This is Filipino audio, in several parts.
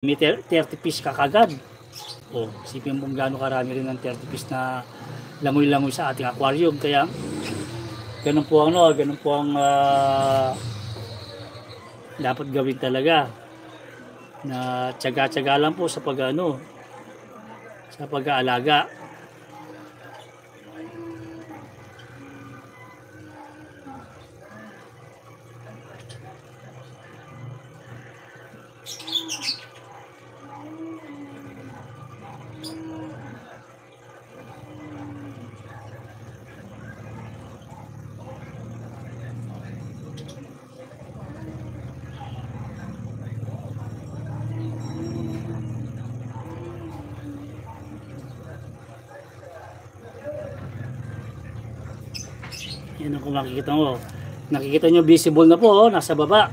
may 30 piece kakagad. O, isipin mo gaano karami rin ng 30 piece na langoy-langoy sa ating aquarium. Kaya, ganun po ang dapat gawin talaga. Na tiyaga-tiyaga lang po sa sa pag-aalaga. Yan ang kung makikita mo. Nakikita nyo visible na po, nasa baba.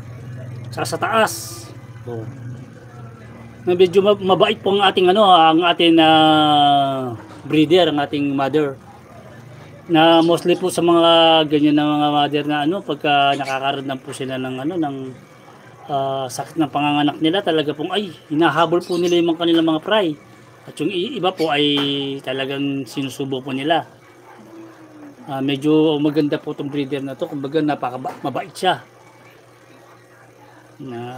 Saka sa taas. Oh. Medyo mabait po ang ating breeder, ang ating mother. Na mostly po sa mga ganyan na mga mother na pagka nakakaramdam po sila ng sakit ng panganganak nila, talaga pong hinahabol po nila yung kanilang mga fry. At yung iba po ay talagang sinusubo po nila. Medyo maganda po itong breeder na to, kumbaga mabait siya.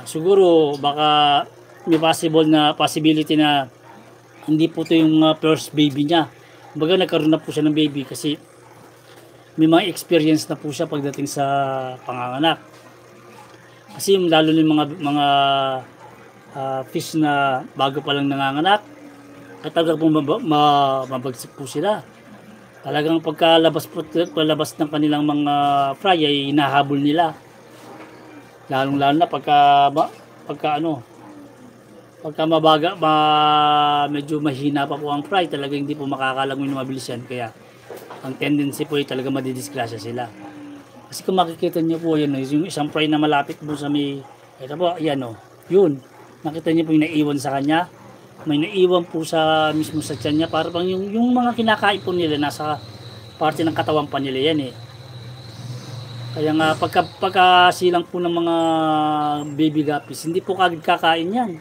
Siguro baka may possibility na hindi po ito yung first baby niya. Kumbaga nagkaroon na po siya ng baby kasi may mga experience na po siya pagdating sa panganganak. Kasi lalo yung mga fish na bago pa lang nanganganak, at talagang mabagsak po sila. Talagang pagkalabas ng kanilang mga fry ay hinahabol nila. Lalo na pagka medyo mahina pa po ang fry, talagang hindi po makakalangoy ng mabilis yan. Kaya ang tendency po ay talaga madidisgrasya sila. Kasi kung makikita niyo po yan, yung isang fry na malapit po sa ito po, yan yun. Nakita niyo po yung naiwan sa kanya. May naiwan po mismo sa tiyan niya, para bang yung mga kinakain po nila nasa parte ng katawan pa nila yan Kaya nga pagka silang po ng mga baby guppies, hindi po kagad kakain yan.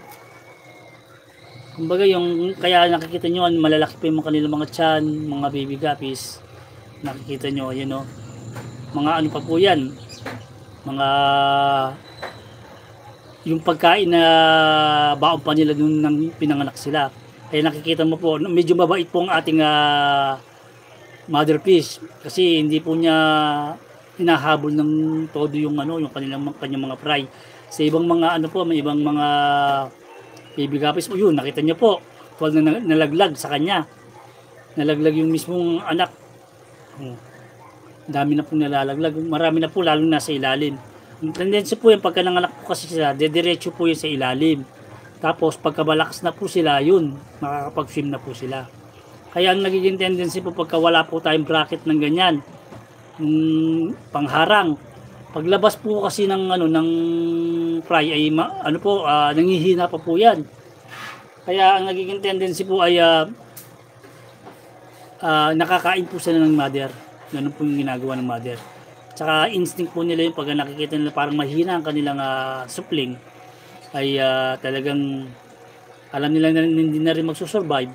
Kumbaga kaya nakikita nyo malalaki pa yung kanilang mga tiyan, mga baby guppies. Nakikita nyo mga pa po yan, mga yung pagkain na baon pa nila nung pinanganak sila. Kaya nakikita mo po, medyo mabait po ang ating mother fish, kasi hindi po niya hinahabol ng todo yung kanyang mga fry. Sa ibang mga may ibang mga baby guppies po, yun nakita niyo po, nalaglag sa kanya. Nalaglag yung mismong anak. Dami na po nalalaglag, marami na po, lalo na sa ilalim. Yung tendency po yung pagka nanganak po kasi sila, dediretso po yun sa ilalim. Tapos pagkabalakas na po sila, yun, makakapag-swim na po sila. Kaya ang nagiging tendency po pagka wala po tayong bracket ng ganyan, pangharang, paglabas po kasi ng fry ay nanghihina pa po yan. Kaya ang nagiging tendency po ay nakakain po sila ng mother. Ganun po yung ginagawa ng mother. Tsaka instinct po nila yung pag nakikita nila parang mahina ang kanilang supling, ay talagang alam nila na hindi na rin magsusurvive.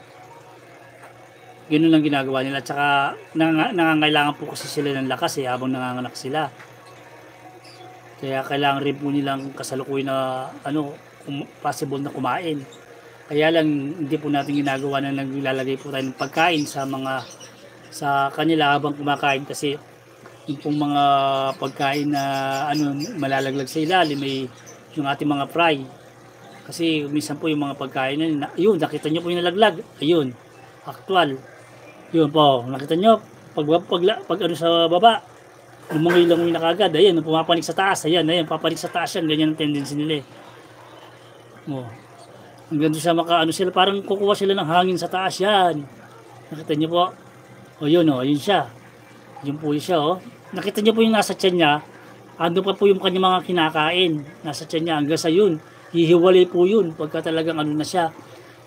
Ganun lang ginagawa nila. Tsaka nangangailangan po kasi sila ng lakas habang nanganganak sila. Kaya kailangan rin po nilang kasalukuyan na possible na kumain. Kaya lang hindi po natin ginagawa na naglalagay po tayo ng pagkain sa kanila habang kumakain, kasi yung pong mga pagkain na malalaglag sa ilalim ay yung ating mga fry. Kasi minsan po yung mga pagkain na ayun, nakita nyo po yung nalaglag, ayun, actual, yun po, nakita nyo pag sa baba, lumangoy-langoy na kagad, ayan, pumapanik sa taas, ayan, papanik sa taas yan, ganyan ang tendency nila hanggang doon sa sila, parang kukuha sila ng hangin sa taas yan. Nakita nyo po, yun siya. Yun po siya Nakita niyo po yung nasa tiyan niya, ando pa po yung kanyang mga kinakain nasa tiyan niya, hanggang sa yun, hihiwalay po yun pagka talagang na siya.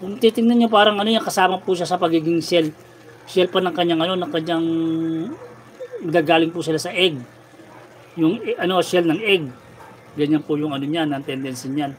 Kung titingnan niyo parang kasama po siya sa pagiging shell pa ng kanyang ng kanyang gagaling po sila sa egg. Yung shell ng egg. Ganyan po yung niyan, ang tendency niyan.